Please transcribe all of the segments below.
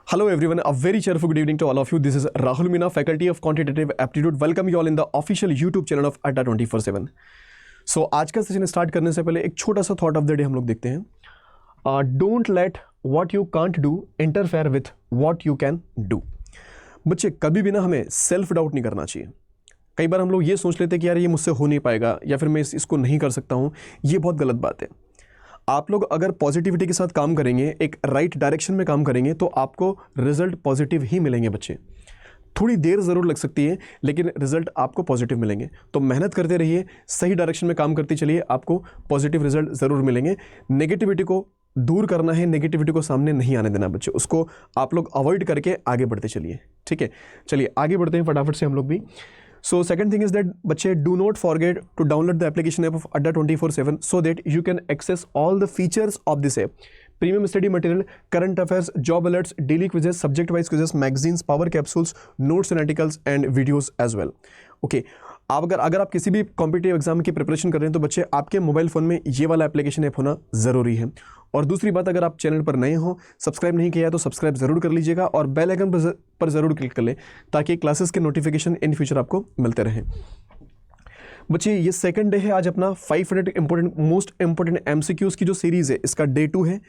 Hello everyone, a very cheerful good evening to all of you. This is Rahul Meena, Faculty of Quantitative Aptitude. Welcome you all in the official YouTube channel of Adda 24/7. So आज का session start करने से पहले एक छोटा सा thought of the day हम लोग देखते हैं. Don't let what you can't do interfere with what you can do. बच्चे कभी भी ना हमें सेल्फ डाउट नहीं करना चाहिए. कई बार हम लोग ये सोच लेते हैं कि यार ये मुझसे हो नहीं पाएगा या फिर मैं इसको नहीं कर सकता हूँ. ये बहुत गलत बात है. आप लोग अगर पॉजिटिविटी के साथ काम करेंगे, एक राइट डायरेक्शन में काम करेंगे तो आपको रिजल्ट पॉजिटिव ही मिलेंगे. बच्चे थोड़ी देर ज़रूर लग सकती है लेकिन रिजल्ट आपको पॉजिटिव मिलेंगे. तो मेहनत करते रहिए, सही डायरेक्शन में काम करते चलिए, आपको पॉजिटिव रिजल्ट ज़रूर मिलेंगे. नेगेटिविटी को दूर करना है, नेगेटिविटी को सामने नहीं आने देना बच्चे. उसको आप लोग अवॉइड करके आगे बढ़ते चलिए. ठीक है, चलिए आगे बढ़ते हैं फटाफट से हम लोग भी. So second thing is that बच्चे do not forget to download the application app of Adda 24/7 so that you can access all the features of this app. Premium study material, current affairs, job alerts, daily quizzes, subject wise quizzes, magazines, power capsules, notes and articles and videos as well. Okay. आप अगर आप किसी भी competitive exam की preparation कर रहे हैं तो बच्चे आपके मोबाइल फ़ोन में ये वाला एप्लीकेशन ऐप होना ज़रूरी है. और दूसरी बात, अगर आप चैनल पर नए हो, सब्सक्राइब नहीं किया है तो सब्सक्राइब ज़रूर कर लीजिएगा और बेल आइकन पर ज़रूर क्लिक कर लें ताकि क्लासेस के नोटिफिकेशन इन फ्यूचर आपको मिलते रहें. बच्चे ये सेकंड डे है आज अपना 500 मोस्ट इंपॉर्टेंट MCQs की जो सीरीज़ है इसका डे 2 है.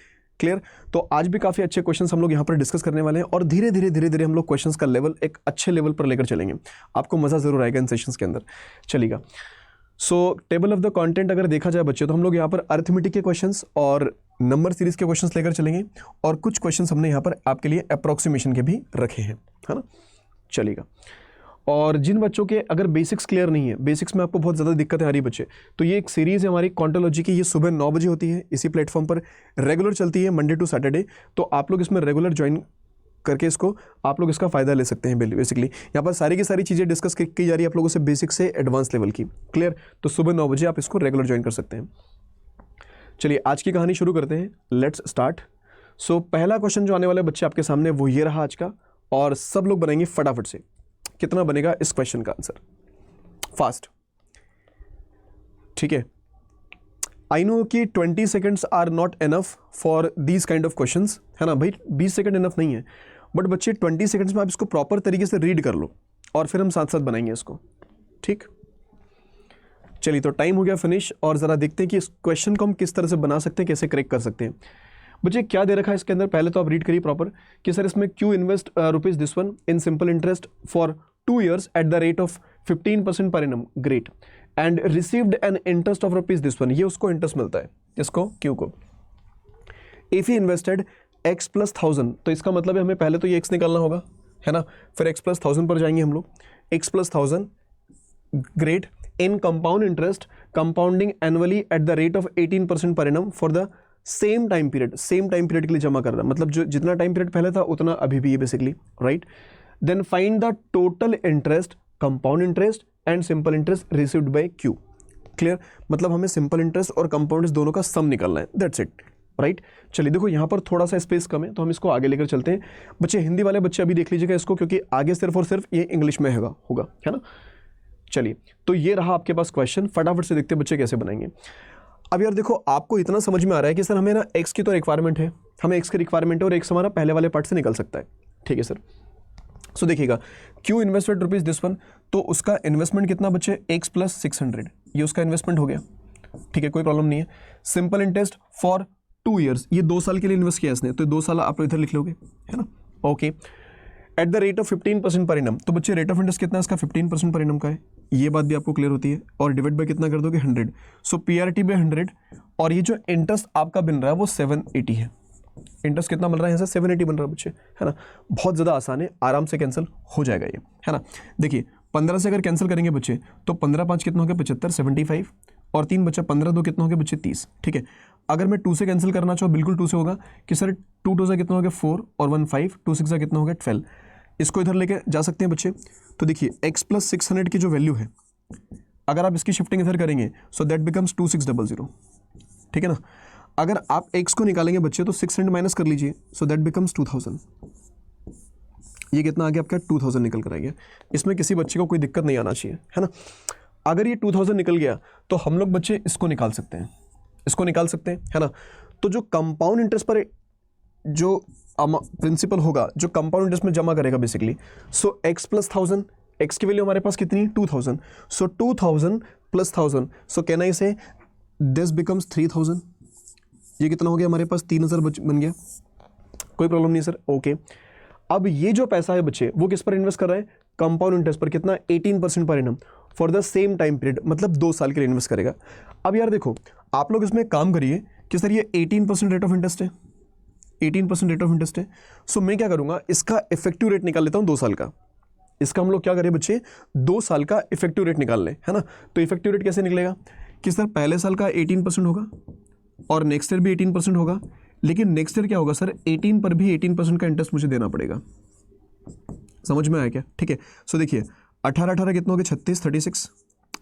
क्लियर. तो आज भी काफ़ी अच्छे क्वेश्चंस हम लोग यहाँ पर डिस्कस करने वाले हैं और धीरे धीरे हम लोग क्वेश्चंस का लेवल एक अच्छे लेवल पर लेकर चलेंगे. आपको मज़ा ज़रूर आएगा इन सेशंस के अंदर. चलिएगा. सो टेबल ऑफ द कंटेंट अगर देखा जाए बच्चे तो हम लोग यहाँ पर अरिथमेटिक के क्वेश्चंस और नंबर सीरीज के क्वेश्चंस लेकर चलेंगे और कुछ क्वेश्चंस हमने यहाँ पर आपके लिए अप्रॉक्सीमेशन के भी रखे हैं, है ना. चलिएगा. और जिन बच्चों के अगर बेसिक्स क्लियर नहीं है, बेसिक्स में आपको बहुत ज़्यादा दिक्कतें आ रही बच्चे, तो ये एक सीरीज़ है हमारी कॉन्टोलॉजी की. ये सुबह 9 बजे होती है, इसी प्लेटफॉर्म पर रेगुलर चलती है मंडे टू सैटरडे. तो आप लोग इसमें रेगुलर ज्वाइन करके इसको आप लोग इसका फ़ायदा ले सकते हैं. बेसिकली यहाँ पर सारी की सारी चीज़ें डिस्कस की जा रही है आप लोगों से बेसिक से एडवांस लेवल की. क्लियर. तो सुबह 9 बजे आप इसको रेगुलर ज्वाइन कर सकते हैं. चलिए आज की कहानी शुरू करते हैं. Let's start. सो पहला क्वेश्चन जो आने वाले बच्चे आपके सामने वो ये रहा आज का और सब लोग बनाएंगे फटाफट से. कितना बनेगा इस क्वेश्चन का आंसर? फास्ट. ठीक है. आई नो कि 20 seconds are not enough for these kind of questions, है ना भाई. 20 सेकेंड इनफ नहीं है बट बच्चे 20 सेकेंड्स में आप इसको प्रॉपर तरीके से रीड कर लो और फिर हम साथ साथ बनाएंगे इसको. ठीक. चलिए तो टाइम हो गया फिनिश और ज़रा देखते हैं कि इस क्वेश्चन को हम किस तरह से बना सकते हैं, कैसे करेक्ट कर सकते हैं. बच्चे क्या दे रखा है इसके अंदर, पहले तो आप रीड करिए प्रॉपर कि सर इसमें Q invest rupees this one in simple interest for 2 years at the rate of 15% per annum. Great. And received an interest of rupees this one, ये उसको इंटरेस्ट मिलता है, इसको क्यू को. इफ ही इन्वेस्टेड x + 1000, तो इसका मतलब है हमें पहले तो ये x निकालना होगा, है ना. फिर x + 1000 पर जाएंगे हम लोग. x + 1000 great in compound interest compounding annually at the rate of 18% per annum for the same time period. Same time period के लिए जमा कर रहा है, मतलब जो जितना टाइम पीरियड पहले था उतना अभी भी है basically, right. Then find the total interest, compound interest and simple interest received by Q. Clear. मतलब हमें सिंपल इंटरेस्ट और कंपाउंड इंटरेस्ट दोनों का सम निकालना है. That's it, right. चलिए देखो यहाँ पर थोड़ा सा स्पेस कम है तो हम इसको आगे लेकर चलते हैं. बच्चे हिंदी वाले बच्चे अभी देख लीजिएगा इसको क्योंकि आगे सिर्फ और सिर्फ ये इंग्लिश में होगा, है ना. चलिए तो ये रहा आपके पास क्वेश्चन. फटाफट से देखते हैं बच्चे कैसे बनाएंगे. अब यार देखो आपको इतना समझ में आ रहा है कि सर हमें ना एक्स की तो रिक्वायरमेंट है, हमें एक्स की रिक्वायरमेंट है और एक्स हमारा पहले वाले पार्ट से निकल सकता है. ठीक है सर. सो देखिएगा Q invested rupees this one, तो उसका इन्वेस्टमेंट कितना बच्चे x + 600, ये उसका इन्वेस्टमेंट हो गया. ठीक है, कोई प्रॉब्लम नहीं है. सिंपल इंटरेस्ट फॉर 2 years, ये 2 साल के लिए इन्वेस्ट किया इसने, तो 2 साल आप इधर लिख लोगे, है ना. Okay. At the rate of 15% per annum, तो बच्चे रेट ऑफ इंटरेस्ट कितना है इसका 15% पर एनम का है. ये बात भी आपको क्लियर होती है. और डिवाइड बाय कितना कर दोगे 100. सो PRT बाय 100 और ये जो इंटरेस्ट आपका बन रहा है वो 780 है. इंटरेस्ट कितना मिल रहा है यहाँ से 780 बन रहा है बच्चे, है ना. बहुत ज़्यादा आसान है, आराम से कैंसिल हो जाएगा ये, है ना. देखिए 15 से अगर कैंसिल करेंगे बच्चे तो 15 5 कितना हो गया 75, 75 और 3 बच्चा 15 2 कितना हो गया बच्चे 30. ठीक है. अगर मैं 2 से कैंसिल करना चाहूँ बिल्कुल 2 से होगा कि सर 2 2 से कितना हो गया 4 और 1 5, 2 6 से कितना हो गया 12. इसको इधर लेके जा सकते हैं बच्चे. तो देखिए x + 600 की जो वैल्यू है अगर आप इसकी शिफ्टिंग इधर करेंगे सो दैट बिकम्स 2600. ठीक है ना. अगर आप x को निकालेंगे बच्चे तो 600 माइनस कर लीजिए सो दैट बिकम्स 2000. ये कितना आ गया आपका 2000 निकल कर आ गया. इसमें किसी बच्चे को कोई दिक्कत नहीं आना चाहिए, है ना. अगर ये 2000 निकल गया तो हम लोग बच्चे इसको निकाल सकते हैं, है ना. तो जो कंपाउंड इंटरेस्ट पर जो प्रिंसिपल होगा जो कंपाउंड इंटरेस्ट में जमा करेगा बेसिकली। सो x प्लस 1000, x की वैल्यू हमारे पास कितनी 2000, सो 2000 प्लस 1000, सो कैन आई से दिस बिकम्स 3000। ये कितना हो गया हमारे पास 3000 बन गया, कोई प्रॉब्लम नहीं सर, ओके। अब ये जो पैसा है बच्चे वो किस पर इन्वेस्ट कर रहा है, कंपाउंड इंटरेस्ट पर, कितना 18% per annum for the same time period, मतलब 2 साल के लिए इन्वेस्ट करेगा। अब यार देखो आप लोग इसमें काम करिए कि सर ये 18% रेट ऑफ इंटरेस्ट है, 18% रेट ऑफ इंटरेस्ट है। सो मैं क्या करूंगा, इसका इफेक्टिव रेट निकाल लेता हूं 2 साल का। इसका हम लोग क्या करें बच्चे, 2 साल का इफेक्टिव रेट निकाल लें, है ना। तो इफेक्टिव रेट कैसे निकलेगा कि सर पहले साल का 18% होगा और नेक्स्ट ईयर भी 18% होगा, लेकिन नेक्स्ट ईयर क्या होगा सर 18 पर भी 18% का इंटरेस्ट मुझे देना पड़ेगा। समझ में आया क्या, ठीक है। सो देखिए 18 कितना हो गया 36,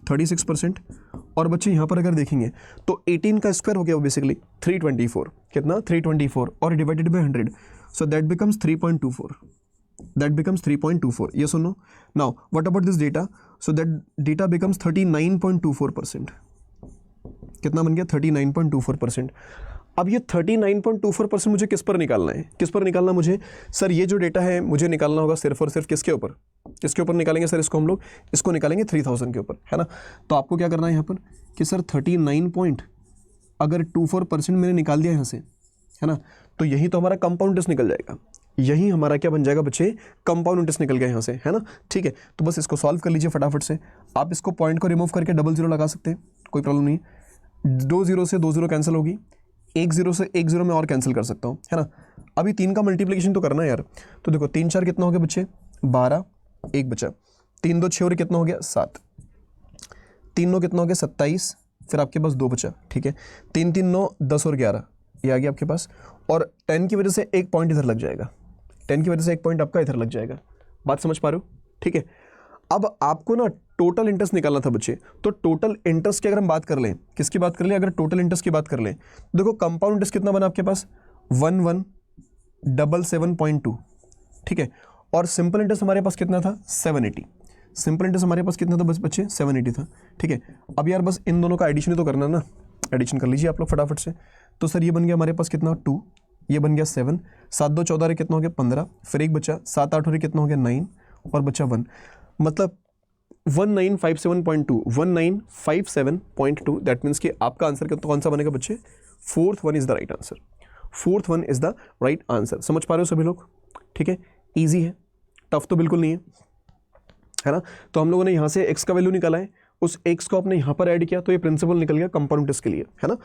36%। और बच्चे यहाँ पर अगर देखेंगे तो 18 का स्क्वायर हो गया बेसिकली 324, कितना 324 और divided by 100, so that becomes 3.24, that becomes 3.24। ये सुनो now what about this data, so that data becomes 39.24%। कितना बन गया 39.24%। अब ये 39.24% मुझे किस पर निकालना है, किस पर निकालना मुझे, सर ये जो डेटा है मुझे निकालना होगा सिर्फ और सिर्फ किसके ऊपर, किसके ऊपर निकालेंगे सर, इसको हम लोग इसको निकालेंगे 3000 के ऊपर, है ना। तो आपको क्या करना है यहाँ पर कि सर 39.24% मैंने निकाल दिया यहाँ से, है ना। तो यही तो हमारा कंपाउंड इंटरेस्ट निकल जाएगा, यही हमारा क्या बन जाएगा बच्चे, कंपाउंड इंटरेस्ट निकल गया यहाँ से, है ना। ठीक है, तो बस इसको सॉल्व कर लीजिए फटाफट से। आप इसको पॉइंट को रिमूव करके 00 लगा सकते हैं, कोई प्रॉब्लम नहीं है। 2 0 से 2 0 कैंसिल होगी, 1 0 से 1 0 में और कैंसिल कर सकता हूँ, है ना। अभी 3 का मल्टीप्लिकेशन तो करना है यार। तो देखो 3 4 कितना हो गया बच्चे 12, 1 बचा, 3 2 6 और कितना हो गया 7, 3 9 कितना हो गया 27, फिर आपके पास 2 बचा, ठीक है। 3 3 9 10 और 11 ये आ गया आपके पास। और 10 की वजह से एक पॉइंट इधर लग जाएगा, 10 की वजह से एक पॉइंट आपका इधर लग जाएगा। बात समझ पा रहे हो, ठीक है। अब आपको ना टोटल इंटरेस्ट निकालना था बच्चे। तो टोटल इंटरेस्ट की अगर हम बात कर लें, किसकी बात कर लें, अगर टोटल इंटरेस्ट की बात कर लें, देखो कंपाउंड इंटरेस्ट कितना बना आपके पास 1177.2, ठीक है। और सिंपल इंटरेस्ट हमारे पास कितना था 780, सिंपल इंटरेस्ट हमारे पास कितना था बस बच्चे 780 था, ठीक है। अब यार बस इन दोनों का एडिशन ही तो करना ना, एडिशन कर लीजिए आप लोग फटाफट से। तो सर ये बन गया हमारे पास कितना 2, ये बन गया 7, 7 2 14 कितना हो गया 15, फिर एक बचा 7 8 और कितना हो गया 9 और बचा 1, मतलब 1957.2, 1957.2। दैट मीन्स कि आपका आंसर कौन सा बनेगा बच्चे, 4th one is the right answer, 4th one is the right answer. समझ पा रहे हो सभी लोग, ठीक है। ईजी है, टफ तो बिल्कुल नहीं है ना। तो हम लोगों ने यहाँ से x का वैल्यू निकाला है, उस x को आपने यहाँ पर ऐड किया तो ये प्रिंसिपल निकल गया कंपाउंड इंटरेस्ट के लिए, है ना।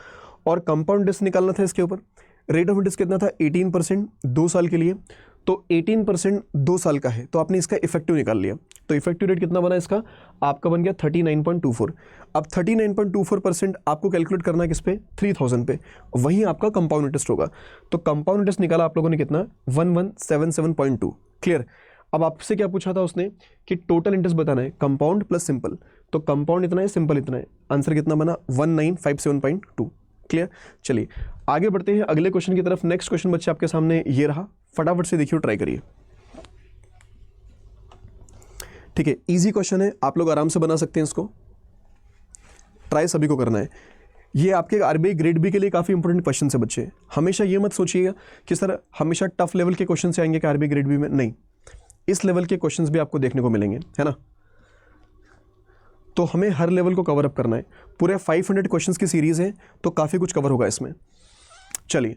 और कंपाउंड इंटरेस्ट निकालना था इसके ऊपर, रेट ऑफ इंटरेस्ट कितना था 18% 2 साल के लिए। तो 18% 2 साल का है तो आपने इसका इफेक्टिव निकाल लिया। तो इफेक्टिव रेट कितना बना इसका, आपका बन गया 39.24। अब 39.24% आपको कैलकुलेट करना है किस पे 3000 पे, वहीं आपका कंपाउंड इंटरेस्ट होगा। तो कंपाउंड इंटरेस्ट निकाला आप लोगों ने कितना 1177.2। क्लियर। अब आपसे क्या पूछा था उसने कि टोटल इंटरेस्ट बताना है कंपाउंड प्लस सिंपल। तो कंपाउंड इतना है, सिंपल इतना है, आंसर कितना बना 1957.2। क्लियर। चलिए आगे बढ़ते हैं अगले क्वेश्चन की तरफ। नेक्स्ट क्वेश्चन बच्चे आपके सामने ये रहा, फटाफट से देखिए, ट्राई करिए। ठीक है, इजी क्वेश्चन है, आप लोग आराम से बना सकते हैं इसको, ट्राई सभी को करना है। ये आपके आरबीआई ग्रेड बी के लिए काफ़ी इंपॉर्टेंट क्वेश्चन है बच्चे। हमेशा ये मत सोचिएगा कि सर हमेशा टफ लेवल के क्वेश्चन से आएंगे कि आरबीआई ग्रेड बी में, नहीं, इस लेवल के क्वेश्चंस भी आपको देखने को मिलेंगे, है ना। तो हमें हर लेवल को कवर अप करना है। पूरे 500 क्वेश्चंस की सीरीज़ है तो काफ़ी कुछ कवर होगा इसमें। चलिए,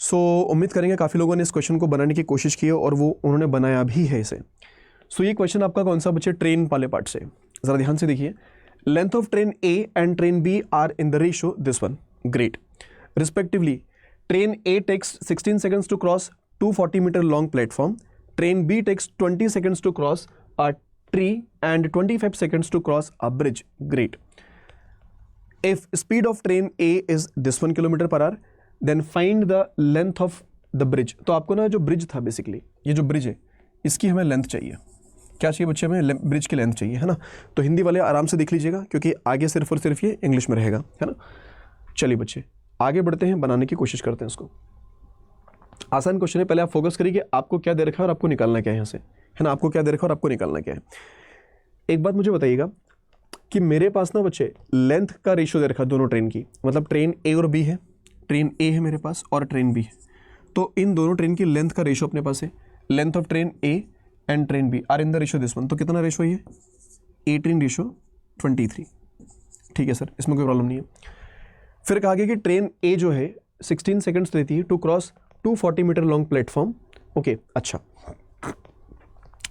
सो उम्मीद करेंगे काफ़ी लोगों ने इस क्वेश्चन को बनाने की कोशिश की है और वो उन्होंने बनाया भी है इसे। सो ये क्वेश्चन आपका कौन सा बच्चे, ट्रेन वाले पार्ट से, ज़रा ध्यान से देखिए। Length of train A and train B are in the ratio this one, great, respectively train A takes 16 seconds to cross 240 meter long platform, train B takes 20 seconds to cross a tree and 25 seconds to cross a bridge. Great. If speed of train A is this 1 kilometer per hour, then find the length of the bridge. तो आपको ना जो bridge था basically, ये जो bridge है इसकी हमें लेंथ चाहिए। क्या चाहिए बच्चे, हमें ब्रिज की लेंथ चाहिए, है ना। तो हिंदी वाले आराम से देख लीजिएगा क्योंकि आगे सिर्फ और सिर्फ ये इंग्लिश में रहेगा, है ना। चलिए बच्चे आगे बढ़ते हैं, बनाने की कोशिश करते हैं इसको। आसान क्वेश्चन है, पहले आप फोकस करिए कि आपको क्या दे रखा है और आपको निकालना क्या है यहाँ से, है ना। आपको क्या दे रखा है और आपको निकालना क्या है। एक बात मुझे बताइएगा कि मेरे पास ना बच्चे लेंथ का रेशियो दे रखा है दोनों ट्रेन की, मतलब ट्रेन ए और बी है, ट्रेन ए है मेरे पास और ट्रेन बी है। तो इन दोनों ट्रेन की लेंथ का रेशो अपने पास है, length of train A and train B are in the ratio this one. तो कितना रेशो है ये, 18:23। ठीक है सर, इसमें कोई प्रॉब्लम नहीं है। फिर कहा गया कि ट्रेन ए जो है 16 सेकंड्स लेती है to cross 240 meter long platform. Okay, अच्छा,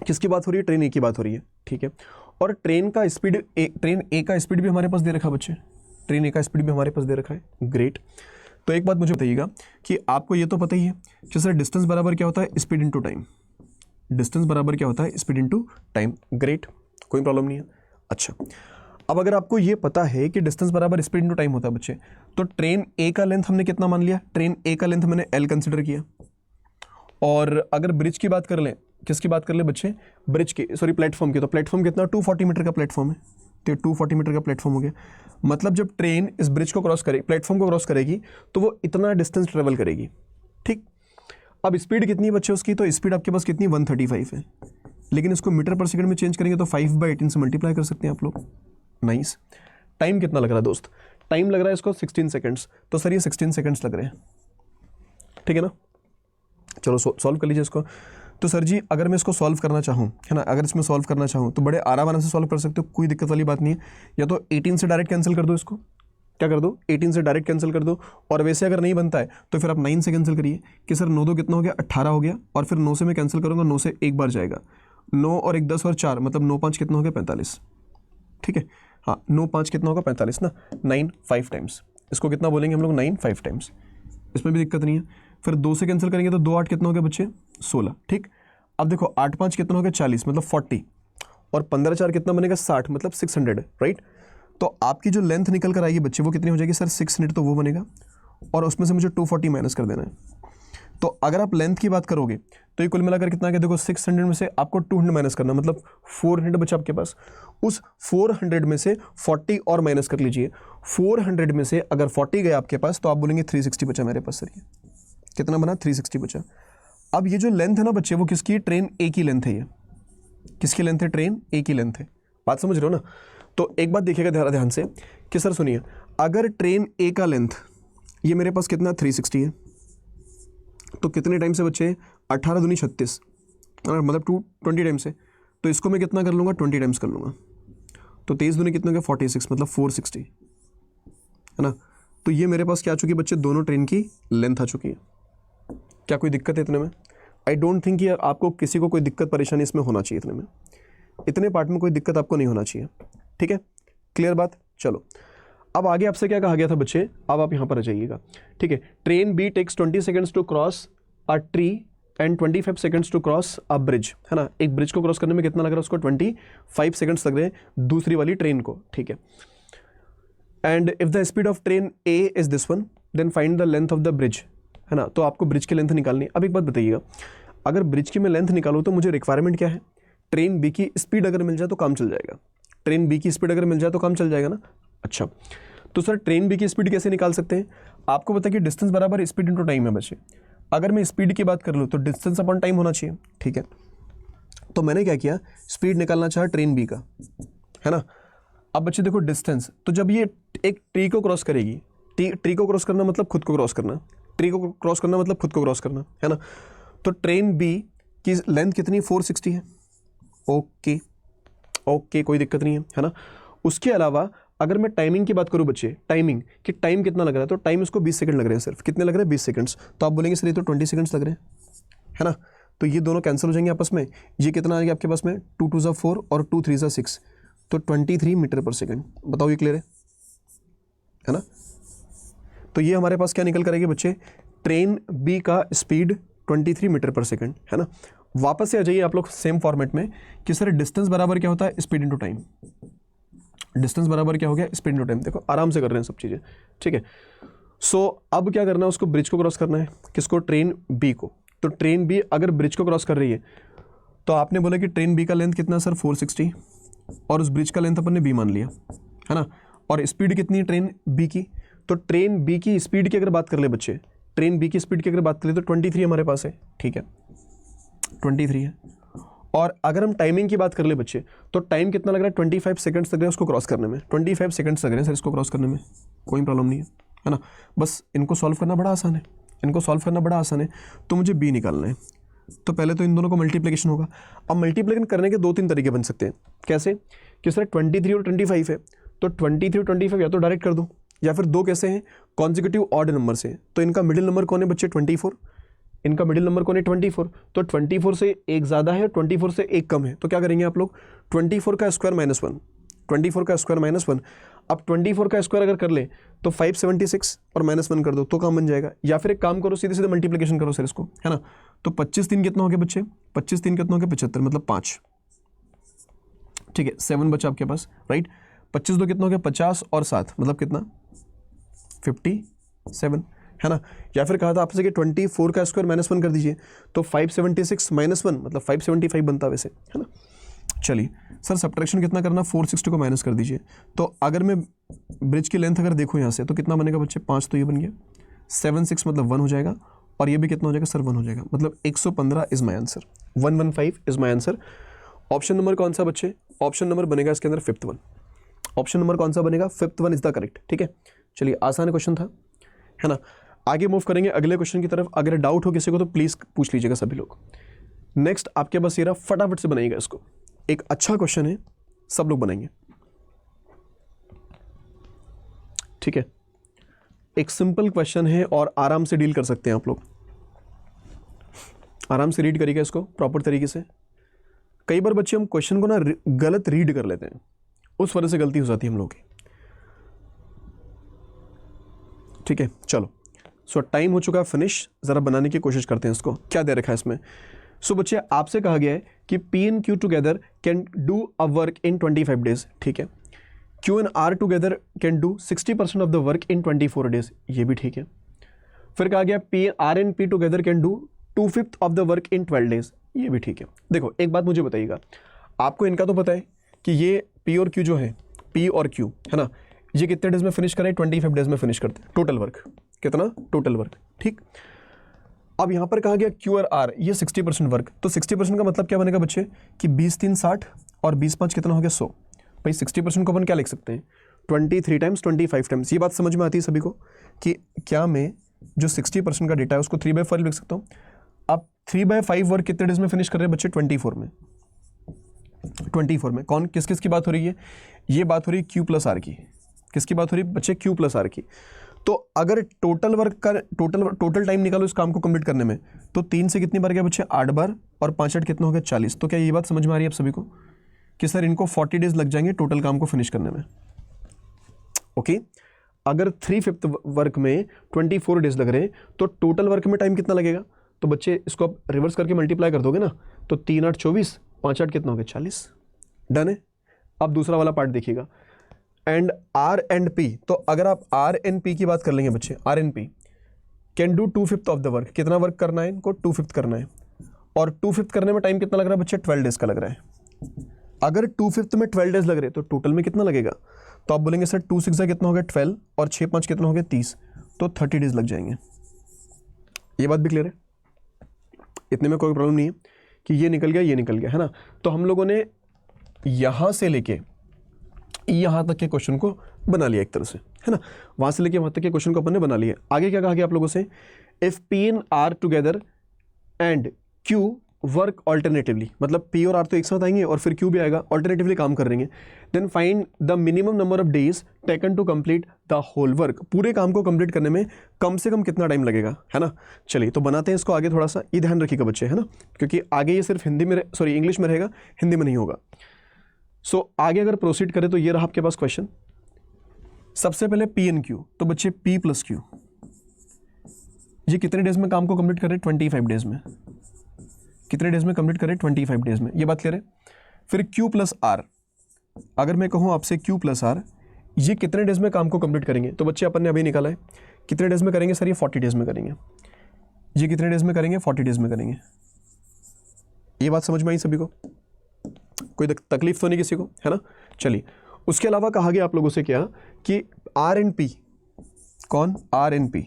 किसकी बात हो रही है, ट्रेन ए की बात हो रही है। ठीक है, और ट्रेन का स्पीड ट्रेन ए का स्पीड भी हमारे पास दे रखा है बच्चे, ट्रेन ए का स्पीड भी हमारे पास दे रखा है। ग्रेट। तो एक बात मुझे बताइएगा कि आपको ये तो पता ही है कि सर डिस्टेंस बराबर क्या होता है, स्पीड इनटू टाइम। डिस्टेंस बराबर क्या होता है, स्पीड इनटू टाइम। ग्रेट, कोई प्रॉब्लम नहीं है। अच्छा, अब अगर आपको ये पता है कि डिस्टेंस बराबर स्पीड इनटू टाइम होता है बच्चे, तो ट्रेन ए का लेंथ हमने कितना मान लिया, ट्रेन ए का लेंथ मैंने एल कंसिडर किया। और अगर ब्रिज की बात कर लें, किसकी बात कर ले बच्चे, ब्रिज की, सॉरी प्लेटफॉर्म की, तो प्लेटफॉर्म कितना 240 मीटर का प्लेटफॉर्म है, तो 240 मीटर का प्लेटफॉर्म हो गया। मतलब जब ट्रेन इस ब्रिज को क्रॉस करेगी, प्लेटफॉर्म को क्रॉस करेगी, तो वो इतना डिस्टेंस ट्रेवल करेगी। ठीक, अब स्पीड कितनी है बच्चे उसकी, तो स्पीड आपके पास कितनी 135 है, लेकिन इसको मीटर पर सेकंड में चेंज करेंगे तो 5/18 से मल्टीप्लाई कर सकते हैं आप लोग। नाइस। टाइम कितना लग रहा है दोस्त, टाइम लग रहा है इसको 16 सेकंड्स, तो सर ये 16 सेकंड्स लग रहे हैं। ठीक है ना, चलो सॉल्व कर लीजिए इसको। तो सर जी अगर मैं इसको सॉल्व करना चाहूँ, है ना, अगर इसमें सॉल्व करना चाहूँ तो बड़े आराम से सॉल्व कर सकते हो, कोई दिक्कत वाली बात नहीं है। या तो 18 से डायरेक्ट कैंसिल कर दो, इसको क्या कर दो, 18 से डायरेक्ट कैंसिल कर दो। और वैसे अगर नहीं बनता है तो फिर आप 9 से कैंसिल करिए कि सर 9 2 कितना हो गया, 18 हो गया। और फिर 9 से मैं कैंसिल करूँगा, 9 से एक बार जाएगा, 9 और 1 10 और 4, मतलब 9 5 कितना हो गया, 45। ठीक है, हाँ 9 5 कितना होगा, 45 ना, 9 5 टाइम्स, इसको कितना बोलेंगे हम लोग, 9 5 टाइम्स, इसमें भी दिक्कत नहीं है। फिर 2 से कैंसिल करेंगे तो 2 8 कितना हो गया बच्चे, 16। ठीक, अब देखो 8 5 कितना हो गया, 40, मतलब 40, और 15 4 कितना बनेगा, 60, मतलब 600, राइट। तो आपकी जो लेंथ निकल कर आएगी बच्चे वो कितनी हो जाएगी सर, 600, तो वो बनेगा, और उसमें से मुझे 240 माइनस कर देना है। तो अगर आप लेंथ की बात करोगे तो ये कुल मिलाकर कितना है, देखो 600 में से आपको 200 माइनस करना, मतलब 400 बचा आपके पास। उस 400 में से 40 और माइनस कर लीजिए, 400 में से अगर 40 गया आपके पास तो आप बोलेंगे 360 बचा मेरे पास। सर ये कितना बना, 360 बचा। अब ये जो लेंथ है ना बच्चे, वो किसकी, ट्रेन ए की लेंथ है। ये किसकी लेंथ है, ट्रेन ए की लेंथ है। बात समझ रहे हो ना। तो एक बात देखिएगा ध्यान से कि सर सुनिए, अगर ट्रेन ए का लेंथ ये मेरे पास कितना 360 है, तो कितने टाइम से बच्चे, 18 दूनी 36, मतलब 20 टाइम से। तो इसको मैं कितना कर लूँगा, 20 टाइम्स कर लूँगा, तो 23 दूनी कितना हो गया, 46, मतलब 460, है ना। तो ये मेरे पास क्या आ चुकी है बच्चे, दोनों ट्रेन की लेंथ आ चुकी है। क्या कोई दिक्कत है इतने में? आई डोंट थिंक कि आपको किसी को कोई दिक्कत परेशानी इसमें होना चाहिए, इतने में, इतने पार्ट में कोई दिक्कत आपको नहीं होना चाहिए। ठीक है, क्लियर बात। चलो अब आगे आपसे क्या कहा गया था बच्चे, अब आप यहाँ पर आ जाइएगा। ठीक है, train B takes 20 seconds to cross a tree and 25 seconds to cross a bridge, है ना। एक ब्रिज को क्रॉस करने में कितना लग रहा है उसको, 25 सेकंड्स लग रहे हैं दूसरी वाली ट्रेन को। ठीक है, and if the speed of train A is this one then find the length of the bridge, है ना। तो आपको ब्रिज की लेंथ निकालनी है। अब एक बात बताइएगा, अगर ब्रिज की मैं लेंथ निकालूँ तो मुझे रिक्वायरमेंट क्या है, ट्रेन बी की स्पीड अगर मिल जाए तो काम चल जाएगा। ट्रेन बी की स्पीड अगर मिल जाए तो काम चल जाएगा ना। अच्छा, तो सर ट्रेन बी की स्पीड कैसे निकाल सकते हैं, आपको पता है कि डिस्टेंस बराबर स्पीड इनटू टाइम है बच्चे। अगर मैं स्पीड की बात कर लूँ तो डिस्टेंस अपॉन टाइम होना चाहिए। ठीक है, तो मैंने क्या किया, स्पीड निकालना चाहा ट्रेन बी का, है ना। अब बच्चे देखो डिस्टेंस, तो जब ये एक ट्री को क्रॉस करेगी, ट्री को क्रॉस करना मतलब खुद को क्रॉस करना, ट्री को क्रॉस करना मतलब खुद को क्रॉस करना, है ना। तो ट्रेन बी की लेंथ कितनी, 460 है। ओके ओके, कोई दिक्कत नहीं है ना। उसके अलावा अगर मैं टाइमिंग की बात करूं बच्चे, टाइमिंग कि टाइम कितना लग रहा है, तो टाइम इसको 20 सेकंड लग रहे हैं सिर्फ। कितने लग रहे हैं, 20 सेकंड्स। तो आप बोलेंगे सर ये तो 20 सेकंड्स लग रहे हैं, है ना। तो ये दोनों कैंसिल हो जाएंगे आपस में। ये कितना आ गया आपके पास में, 2 2 4 और 2 3 6, तो 23 मीटर पर सेकंड। बताओ ये क्लियर है ना। तो ये हमारे पास क्या निकल करेगी बच्चे, ट्रेन बी का स्पीड 23 मीटर पर सेकंड, है ना। वापस से आ जाइए आप लोग सेम फॉर्मेट में कि सर डिस्टेंस बराबर क्या होता है, स्पीड इनटू टाइम। डिस्टेंस बराबर क्या हो गया, स्पीड इनटू टाइम। देखो आराम से कर रहे हैं सब चीज़ें, ठीक है। सो अब क्या करना है, उसको ब्रिज को क्रॉस करना है। किसको, ट्रेन बी को। तो ट्रेन बी अगर ब्रिज को क्रॉस कर रही है तो आपने बोला कि ट्रेन बी का लेंथ कितना सर, 460, और उस ब्रिज का लेंथ अपन ने बी मान लिया, है ना। और स्पीड कितनी है ट्रेन बी की, तो ट्रेन बी की स्पीड की अगर बात कर ले बच्चे, ट्रेन बी की स्पीड की अगर बात करें तो 23 हमारे पास है। ठीक है, 23 है। और अगर हम टाइमिंग की बात कर ले बच्चे, तो टाइम कितना लग रहा है, 25 सेकंड्स लग रहे हैं उसको क्रॉस करने में। 25 सेकंड्स लग रहे हैं सर इसको क्रॉस करने में, कोई प्रॉब्लम नहीं है ना। बस इनको सॉल्व करना बड़ा आसान है, इनको सॉल्व करना बड़ा आसान है, तो मुझे बी निकालना है। तो पहले तो इन दोनों को मल्टीप्लिकेशन होगा। अब मल्टीप्लिकेशन करने के 2-3 तरीके बन सकते हैं। कैसे कि सर 23 और 25 है, तो 23 और 25 या तो डायरेक्ट कर दो, या फिर दो कैसे हैं, कॉन्जिक्यूटिव ऑड नंबर से। तो इनका मिडिल नंबर कौन है बच्चे, 24। इनका मिडिल नंबर कौन है, 24। तो 24 से एक ज़्यादा है, 24 से एक कम है, तो क्या करेंगे आप लोग, 24 का स्क्वायर माइनस 1, 24 का स्क्वायर माइनस 1। अब 24 का स्क्वायर अगर कर ले तो 576 और माइनस 1 कर दो तो काम बन जाएगा। या फिर एक काम करो, सीधे सीधे मल्टीप्लिकेशन करो सर इसको, है ना। तो 25 3 कितना हो गया बच्चे, 25 3 कितना हो गया, 75, मतलब 5, ठीक है। 7 बचा आपके पास, राइट। 25 2 कितना हो गया, 50 और 7 मतलब कितना, 57, है ना। या फिर कहा था आपसे कि 24 का स्क्वायर माइनस 1 कर दीजिए, तो 576 माइनस 1 मतलब 575 बनता वैसे, है ना। चलिए सर सब्ट्रैक्शन कितना करना, 460 को माइनस कर दीजिए। तो अगर मैं ब्रिज की लेंथ अगर देखूँ यहाँ से तो कितना बनेगा बच्चे, 5 तो ये बन गया, 7 6 मतलब 1 हो जाएगा, और ये भी कितना हो जाएगा सर, 1 हो जाएगा, मतलब 115 is my answer, 115 is my answer. Option number कौन सा बच्चे, ऑप्शन नंबर बनेगा इसके अंदर 5th वन। ऑप्शन नंबर कौन सा बनेगा, 5th one is the correct, ठीक है। चलिए आसान क्वेश्चन था, है ना। आगे मूव करेंगे अगले क्वेश्चन की तरफ। अगर डाउट हो किसी को तो प्लीज़ पूछ लीजिएगा सभी लोग। नेक्स्ट आपके पास ये रहा, फटाफट से बनाइएगा इसको, एक अच्छा क्वेश्चन है, सब लोग बनाएंगे, ठीक है। एक सिंपल क्वेश्चन है और आराम से डील कर सकते हैं आप लोग, आराम से रीड करिएगा इसको प्रॉपर तरीके से। कई बार बच्चे हम क्वेश्चन को ना गलत रीड कर लेते हैं, उस वजह से गलती हो जाती है हम लोगों की, ठीक है। चलो सो टाइम हो चुका है फिनिश, ज़रा बनाने की कोशिश करते हैं इसको। क्या दे रखा है इसमें, सो बच्चे आपसे कहा गया है कि P and Q together can do a work in 25 days, ठीक है। Q and R together can do 60% of the work in 24 days, ये भी ठीक है। फिर कहा गया R and P together can do 2/5 of the work in 12 days, ये भी ठीक है। देखो एक बात मुझे बताइएगा, आपको इनका तो पता है कि ये P और Q जो है, P और Q है ना, ये कितने डेज में फिनिश करें, 25 डेज में फिनिश करते हैं, टोटल वर्क कितना, टोटल वर्क, ठीक। अब यहाँ पर कहा गया Q और R ये 60% वर्क, तो 60% का मतलब क्या बनेगा बच्चे कि 20 3 60 और 20 5 कितना हो गया 100। भाई 60% को अपन क्या लिख सकते हैं, 23 टाइम्स 25 टाइम्स। ये बात समझ में आती है सभी को कि क्या मैं जो 60% का डेटा है उसको 3/5 लिख सकता हूँ। अब 3/5 वर्क कितने डेज में फिनिश कर रहे हैं बच्चे, 24 में। 24 में कौन किस किस की बात हो रही है, ये बात हो रही है Q प्लस R की। किसकी बात हो रही है बच्चे, Q प्लस R की। तो अगर टोटल वर्क का टोटल टाइम निकालो इस काम को कंप्लीट करने में, तो 3 से कितनी बार गया बच्चे, 8 बार, और 5 8 कितना हो गया 40। तो क्या ये बात समझ में आ रही है आप सभी को कि सर इनको 40 डेज लग जाएंगे टोटल काम को फिनिश करने में, ओके। अगर 3/5 वर्क में 24 डेज लग रहे हैं तो टोटल वर्क में टाइम कितना लगेगा, तो बच्चे इसको आप रिवर्स करके मल्टीप्लाई कर दोगे ना, तो 3 8 24, 5 8 कितना हो गया 40, डन है। अब दूसरा वाला पार्ट देखिएगा, एंड R एंड P। तो अगर आप R एंड P की बात कर लेंगे बच्चे, R and P can do 2/5 of the work, कितना वर्क करना है इनको, 2/5 करना है, और 2/5 करने में टाइम कितना लग रहा है बच्चे, 12 डेज का लग रहा है। अगर 2/5 में 12 डेज लग रहे हैं तो टोटल में कितना लगेगा, तो आप बोलेंगे सर 2 6 कितना हो गया 12, और 6 5 कितना हो गया 30, तो 30 डेज लग जाएंगे। ये बात भी क्लियर है, इतने में कोई प्रॉब्लम नहीं है कि ये निकल गया ये निकल गया, है ना। तो हम लोगों ने यहाँ से लेके यहाँ तक के क्वेश्चन को बना लिया एक तरह से, है ना। वहाँ से लेके वहाँ तक के क्वेश्चन को अपन ने बना लिया। आगे क्या कहा गया आप लोगों से, if P and R together and Q work alternatively, मतलब P और R तो एक साथ आएंगे और फिर Q भी आएगा, ऑल्टरनेटिवली काम कर रहेंगे, then find the minimum number of days taken to complete the whole work. पूरे काम को कंप्लीट करने में कम से कम कितना टाइम लगेगा, है ना। चलिए तो बनाते हैं इसको आगे, थोड़ा सा ये ध्यान रखिएगा बच्चे, है ना, क्योंकि आगे ये सिर्फ हिंदी में इंग्लिश में रहेगा, हिंदी में नहीं होगा। सो आगे अगर प्रोसीड करें तो ये रहा आपके पास क्वेश्चन। सबसे पहले P and Q, तो बच्चे P प्लस Q ये कितने डेज में काम को कंप्लीट करें, 25 डेज में। कितने डेज में कंप्लीट करें, 25 डेज में, ये बात क्लियर है। फिर Q प्लस R, अगर मैं कहूँ आपसे Q प्लस R ये कितने डेज में काम को कंप्लीट करेंगे, तो बच्चे अपन ने अभी निकाला है कितने डेज में करेंगे सर, ये 40 डेज में करेंगे। ये कितने डेज में करेंगे, 40 डेज में करेंगे। ये बात समझ में आई सभी को, कोई तकलीफ तो नहीं किसी को, है ना। चलिए उसके अलावा कहा गया आप लोगों से क्या कि R एंड P, कौन, R एंड P।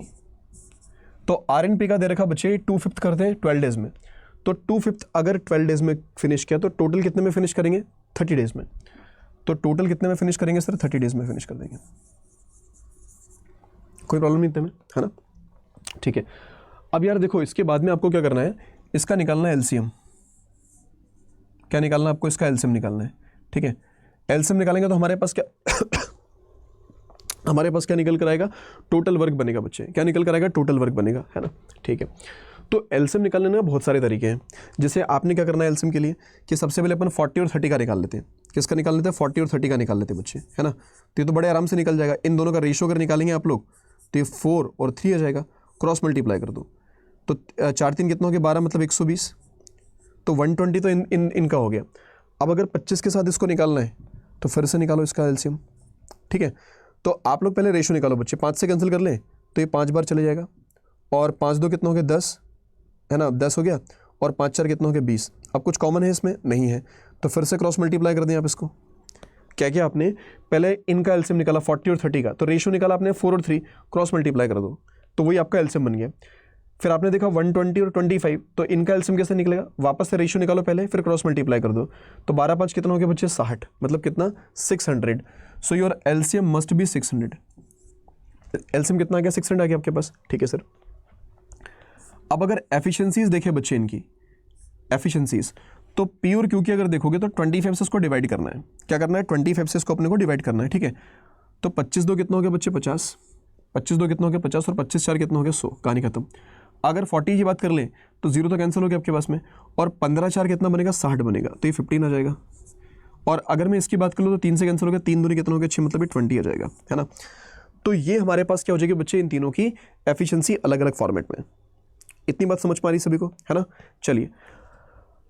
तो R एंड P का दे रखा बच्चे 2/5 करते हैं 12 डेज में, तो 2/5 अगर 12 डेज में फिनिश किया तो टोटल कितने में फिनिश करेंगे, 30 डेज में। तो टोटल कितने में फिनिश करेंगे सर, 30 डेज में फिनिश कर देंगे, कोई प्रॉब्लम नहीं तुम्हें, है ना, ठीक है। अब यार देखो इसके बाद में आपको क्या करना है, इसका निकालना है एलसीएम। क्या निकालना है आपको, इसका एलसीएम निकालना है, ठीक है। एलसीएम निकालेंगे तो हमारे पास क्या हमारे पास क्या निकल कर आएगा, टोटल वर्क बनेगा बच्चे, क्या निकल कर आएगा, टोटल वर्क बनेगा, है ना, ठीक है। तो एलसीएम निकालने में बहुत सारे तरीके हैं। जैसे आपने क्या करना है एलसीएम के लिए कि सबसे पहले अपन 40 और 30 का निकाल लेते हैं। किसका निकाल लेते हैं, 40 और 30 का निकाल लेते हैं बच्चे, है ना। तो ये तो बड़े आराम से निकल जाएगा। इन दोनों का रेशियो अगर निकालेंगे आप लोग तो ये 4 और 3 आ जाएगा, क्रॉस मल्टीप्लाई कर दो तो 4 3 कितना हो गया, 12 मतलब 120, तो 120 तो इनका हो गया। अब अगर 25 के साथ इसको निकालना है तो फिर से निकालो इसका एलसीएम, ठीक है। तो आप लोग पहले रेशियो निकालो बच्चे, 5 से कैंसिल कर लें तो ये 5 बार चले जाएगा, और 5 2 कितना हो गया, 10, है ना, 10 हो गया, और 5 4 कितना हो गया, 20। अब कुछ कॉमन है इसमें, नहीं है, तो फिर से क्रॉस मल्टीप्लाई कर दें आप इसको। क्या किया आपने, पहले इनका एलसीएम निकाला 40 और 30 का, तो रेशियो निकाला आपने 4 और 3, क्रॉस मल्टीप्लाई कर दो तो वही आपका एलसीएम बन गया। फिर आपने देखा 120 और 25, तो इनका एलसीएम कैसे निकलेगा, वापस से रेशियो निकालो पहले, फिर क्रॉस मल्टीप्लाई कर दो तो 12 5 कितना हो गया बच्चे, 60, मतलब कितना, 600। So your LCM must be 600। LCM कितना आ गया, 600 आ गया आपके पास, ठीक है सर। अब अगर एफिशिएंसीज देखें बच्चे, इनकी एफिशिएंसीज, तो पी और क्यू की अगर देखोगे तो 25 से इसको डिवाइड करना है। क्या करना है, 25 से इसको अपने को डिवाइड करना है, ठीक है। तो 25 2 कितना हो गया बच्चे, 50, 25 2 कितना हो गया 50, और 25 4 कितना हो गया 100, कहानी खत्म। अगर 40 की बात कर लें तो 0 तो कैंसिल हो गया आपके पास में, और 15 4 कितना बनेगा, 60 बनेगा, तो ये 15 आ जाएगा। और अगर मैं इसकी बात कर लूँ तो 3 से कैंसिल हो गया, 3 दूनी कितना हो गया, 6, मतलब ये 20 आ जाएगा, है ना। तो ये हमारे पास क्या हो जाएगी बच्चे, इन तीनों की एफिशिएंसी अलग अलग फॉर्मेट में। इतनी बात समझ पा रही सभी को, है ना। चलिए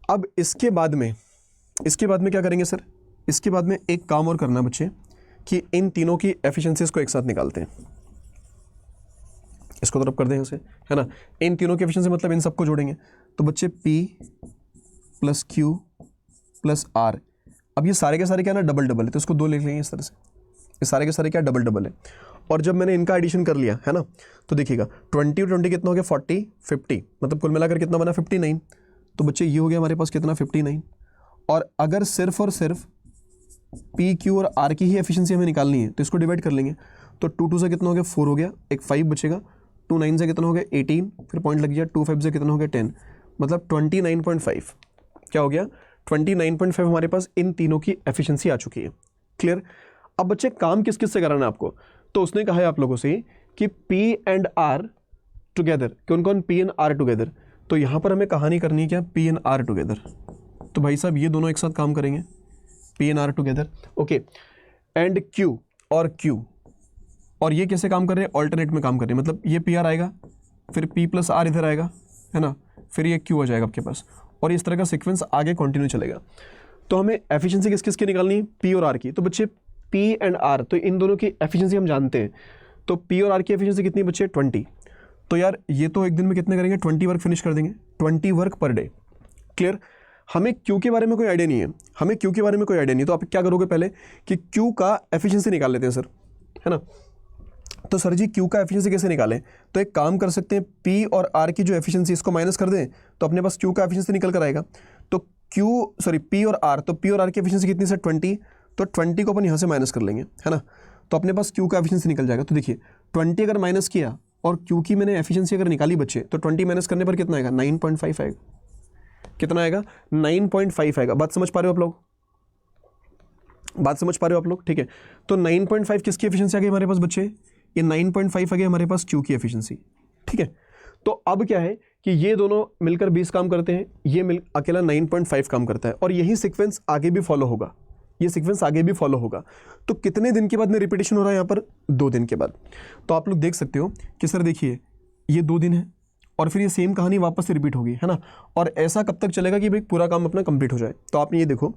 अब इसके बाद में क्या करेंगे सर, इसके बाद में एक काम और करना बच्चे कि इन तीनों की एफिशिएंसीज को एक साथ निकालते हैं। इसको तरफ कर दें उसे, है ना। इन तीनों की एफिशिएंसी मतलब इन सबको जोड़ेंगे तो बच्चे P plus Q plus R। अब ये सारे के सारे क्या ना, डबल डबल है, तो इसको 2 लिख लेंगे इस तरह से। ये सारे के सारे क्या, डबल डबल है। और जब मैंने इनका एडिशन कर लिया, है ना, तो देखिएगा 20 और 20 कितना हो गया, 40 50, मतलब कुल मिलाकर कितना बना, 59। तो बच्चे ये हो गया हमारे पास कितना, 59। और अगर सिर्फ और सिर्फ P Q और R की ही एफिशिएंसी हमें निकालनी है तो इसको डिवाइड कर लेंगे। तो 2 2 से कितना हो गया, 4 हो गया, एक 5 बचेगा, 2 9 से कितना हो गया, 18, फिर पॉइंट लग गया, 2 5 से कितना हो गया, 10, मतलब 29.5। क्या हो गया, 29.5 हमारे पास इन तीनों की एफिशिएंसी आ चुकी है। क्लियर। अब बच्चे काम किस किस से कराना है आपको, तो उसने कहा है आप लोगों से कि P एंड R टुगेदर, कौन कौन P एंड R टुगेदर। तो यहाँ पर हमें कहानी करनी है क्या, P एंड R टुगेदर। तो भाई साहब ये दोनों एक साथ काम करेंगे, P and R together, okay. And Q और Q, और ये कैसे काम कर रहे हैं, ऑल्टरनेट में काम कर रहे हैं, मतलब ये PR आएगा, फिर P प्लस R इधर आएगा, है ना, फिर ये Q आ जाएगा आपके पास, और इस तरह का सीक्वेंस आगे कंटिन्यू चलेगा। तो हमें एफिशिएंसी किस किस की निकालनी है, P और R की। तो बच्चे P एंड R, तो इन दोनों की एफिशिएंसी हम जानते हैं। तो P और R की एफिशिएंसी कितनी बच्चे, 20। तो यार ये तो एक दिन में कितने करेंगे, 20 वर्क फिनिश कर देंगे, 20 वर्क पर डे। क्लियर। हमें Q के बारे में कोई आइडिया नहीं है, तो आप क्या करोगे पहले कि Q का एफिशिएंसी निकाल लेते हैं सर, है ना। तो सर जी Q का एफिशिएंसी कैसे निकालें, तो एक काम कर सकते हैं, P और R की जो एफिशिएंसी इसको माइनस कर दें तो अपने पास Q का एफिशिएंसी निकल कर आएगा। तो P और R, तो P और R की एफिशिएंसी कितनी सर, 20, तो 20 को अपन यहाँ से माइनस कर लेंगे, है ना। तो अपने पास Q का एफिशिएंसी निकल जाएगा। तो देखिए 20 अगर माइनस किया और Q की मैंने एफिशिएंसी अगर निकाली बच्चे, तो 20 माइनस करने पर कितना आएगा, 9.5 आएगा। कितना आएगा, 9.5 आएगा। बात समझ पा रहे हो आप लोग, ठीक है। तो 9.5 किसकी एफिशिएंसी आ गई हमारे पास बच्चे, ये 9.5 आ गई हमारे पास Q की एफिशिएंसी, ठीक है। तो अब क्या है कि ये दोनों मिलकर 20 काम करते हैं, ये अकेला 9.5 काम करता है, और यही सीक्वेंस आगे भी फॉलो होगा। तो कितने दिन के बाद में रिपीटेशन हो रहा है यहाँ पर, 2 दिन के बाद। तो आप लोग देख सकते हो कि सर देखिए ये 2 दिन है, और फिर ये सेम कहानी वापस से रिपीट होगी, है ना। और ऐसा कब तक चलेगा कि भाई पूरा काम अपना कंप्लीट हो जाए। तो आपने ये देखो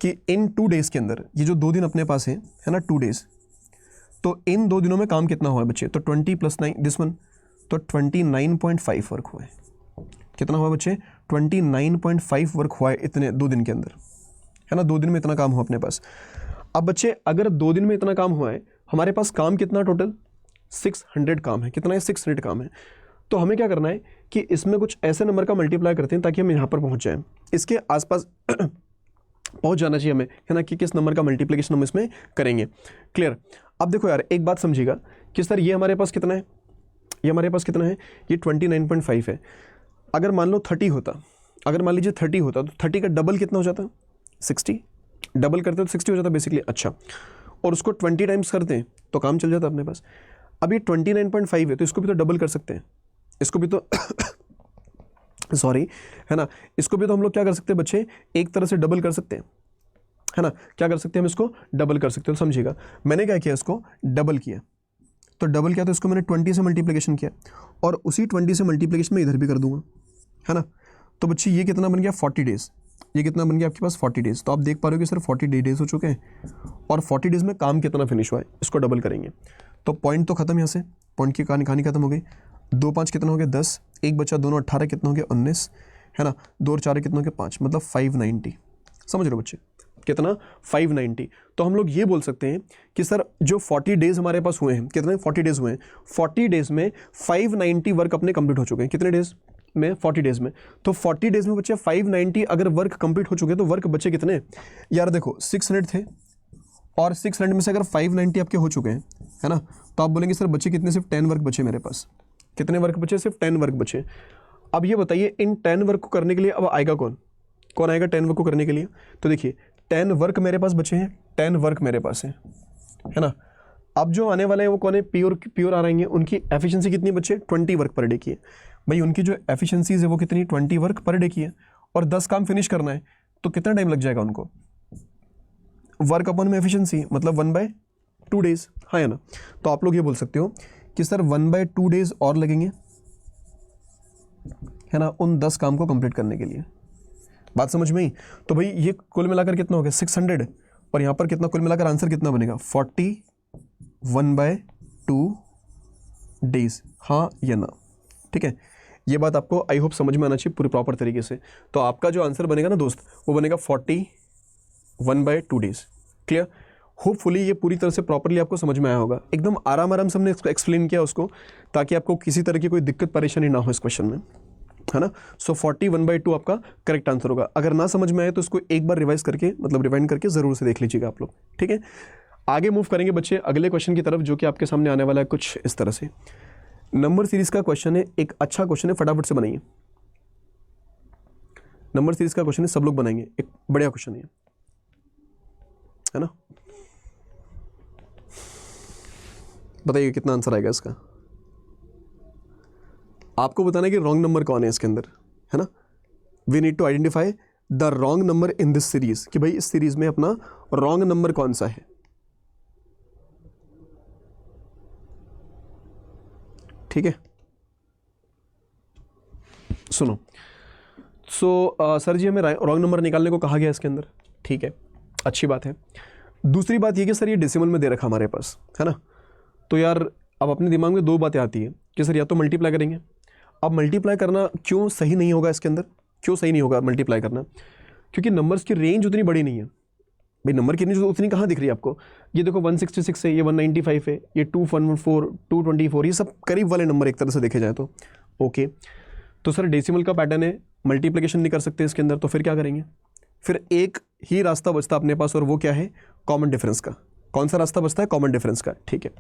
कि इन 2 डेज़ के अंदर ये जो 2 दिन अपने पास है ना, 2 डेज़, तो इन 2 दिनों में काम कितना हुआ है बच्चे, तो 20 + 9 दिस वन, तो 29.5 वर्क हुआ है। कितना हुआ बच्चे, 29.5 वर्क हुआ है इतने 2 दिन के अंदर, है ना। 2 दिन में इतना काम हुआ अपने पास। अब बच्चे अगर 2 दिन में इतना काम हुआ है, हमारे पास काम कितना टोटल, 600 काम है। कितना है, 600 काम है। तो हमें क्या करना है कि इसमें कुछ ऐसे नंबर का मल्टीप्लाई करते हैं ताकि हम यहाँ पर पहुँच जाएँ, इसके आसपास पहुँच जाना चाहिए हमें, है ना, कि किस नंबर का मल्टीप्लिकेशन हम इसमें करेंगे। क्लियर। अब देखो यार एक बात समझिएगा कि सर ये हमारे पास कितना है, ये हमारे पास कितना है, ये 29.5 है। अगर मान लो 30 होता, अगर मान लीजिए 30 होता तो 30 का डबल कितना हो जाता, 60, डबल करते तो 60 हो जाता बेसिकली। अच्छा, और उसको 20 टाइम्स करते हैं तो काम चल जाता अपने पास। अब ये 29.5 है तो इसको भी तो डबल कर सकते हैं, इसको भी तो सॉरी है ना, इसको भी तो हम लोग क्या कर सकते हैं बच्चे, एक तरह से डबल कर सकते हैं, है ना, क्या कर सकते हैं हम इसको डबल कर सकते हैं। तो समझिएगा मैंने क्या किया, इसको डबल किया, तो डबल किया तो इसको मैंने 20 से मल्टीप्लिकेशन किया और उसी 20 से मल्टीप्लिकेशन में इधर भी कर दूंगा, है ना। तो बच्चे ये कितना बन गया 40 डेज़, ये कितना बन गया आपके पास 40 डेज़। तो आप देख पा रहे हो कि सर 40 डेज़ हो चुके हैं और 40 डेज़ में काम कितना फिनिश हुआ है, इसको डबल करेंगे तो पॉइंट तो खत्म, यहाँ से पॉइंट की कहानी खत्म हो गई। 2 5 कितना हो गया 10, एक बचा दोनों 18, कितना हो गया 19, है ना, 2 और 4 कितना हो गया 5, मतलब 590। समझ रहे हो बच्चे, कितना 590। तो हम लोग ये बोल सकते हैं कि सर जो 40 डेज़ हमारे पास हुए हैं, कितने 40 डेज़ हुए हैं, 40 डेज़ में 590 वर्क अपने कंप्लीट हो चुके हैं। कितने डेज़ में, 40 डेज़ में। तो 40 डेज़ में बच्चे 590 अगर वर्क कंप्लीट हो चुके तो वर्क बच्चे कितने यार, देखो 600 थे और 600 में से अगर 590 आपके हो चुके हैं, है ना, तो आप बोलेंगे सर बच्चे कितने, सिर्फ 10 वर्क बचे मेरे पास। कितने वर्क बचे, सिर्फ 10 वर्क बचे। अब ये बताइए इन 10 वर्क को करने के लिए अब आएगा कौन, कौन आएगा 10 वर्क को करने के लिए। तो देखिए 10 वर्क मेरे पास बचे हैं, 10 वर्क मेरे पास है ना। अब जो आने वाले हैं वो कौन है, प्योर आ रहेंगे, उनकी एफिशिएंसी कितनी बचे 20 वर्क पर डे की है। भाई उनकी जो एफिशिएंसीज है वो कितनी 20 वर्क पर डे की है और 10 काम फिनिश करना है तो कितना टाइम लग जाएगा उनको, वर्क अपन में एफिशिएंसी मतलब 1/2 डेज़, हाँ है ना। तो आप लोग ये बोल सकते हो कि सर 1/2 डेज़ और लगेंगे, है ना, उन 10 काम को कंप्लीट करने के लिए। बात समझ में ही। तो भाई ये कुल मिलाकर कितना हो गया 600 और यहाँ पर कितना, कुल मिलाकर आंसर कितना बनेगा 40 1/2 डेज़, हाँ या ना। ठीक है, ये बात आपको आई होप समझ में आना चाहिए पूरी प्रॉपर तरीके से। तो आपका जो आंसर बनेगा ना दोस्त वो बनेगा 40 1/2 डेज़। क्लियर, होपफुली ये पूरी तरह से प्रॉपरली आपको समझ में आया होगा। एकदम आराम से हमने एक्सप्लेन किया उसको ताकि आपको किसी तरह की कोई दिक्कत परेशानी ना हो इस क्वेश्चन में, है ना। सो 40 1/2 आपका करेक्ट आंसर होगा। अगर ना समझ में आए तो इसको एक बार रिवाइज करके मतलब रिवाइंड करके ज़रूर से देख लीजिएगा आप लोग। ठीक है, आगे मूव करेंगे बच्चे अगले क्वेश्चन की तरफ जो कि आपके सामने आने वाला है कुछ इस तरह से। नंबर सीरीज का क्वेश्चन है, एक अच्छा क्वेश्चन है, फटाफट से बनाइए। नंबर सीरीज का क्वेश्चन है, सब लोग बनाएंगे, एक बढ़िया क्वेश्चन है ना। बताइए कितना आंसर आएगा इसका। आपको बताना है कि रॉन्ग नंबर कौन है इसके अंदर, है ना। We need to identify the wrong number in this series, कि भाई इस सीरीज में अपना रॉन्ग नंबर कौन सा है। ठीक है, सुनो। सर जी हमें रॉन्ग नंबर निकालने को कहा गया इसके अंदर, ठीक है, अच्छी बात है। दूसरी बात ये कि सर ये डेसिमल में दे रखा हमारे पास, है ना। तो यार अब अपने दिमाग में 2 बातें आती है कि सर या तो मल्टीप्लाई करेंगे। अब मल्टीप्लाई करना क्यों सही नहीं होगा इसके अंदर, क्यों सही नहीं होगा मल्टीप्लाई करना, क्योंकि नंबर्स की रेंज उतनी बड़ी नहीं है। भाई नंबर की रेंज उतनी कहाँ दिख रही है आपको, ये देखो 166 है, ये 195 है, ये 214 224, ये सब करीब वाले नंबर एक तरह से देखे जाए तो। ओके, तो सर डेसिमल का पैटर्न है, मल्टीप्लिकेशन नहीं कर सकते इसके अंदर, तो फिर क्या करेंगे, फिर एक ही रास्ता बचता अपने पास और वो क्या है, कॉमन डिफरेंस का। कौन सा रास्ता बचता है, कॉमन डिफरेंस का। ठीक है,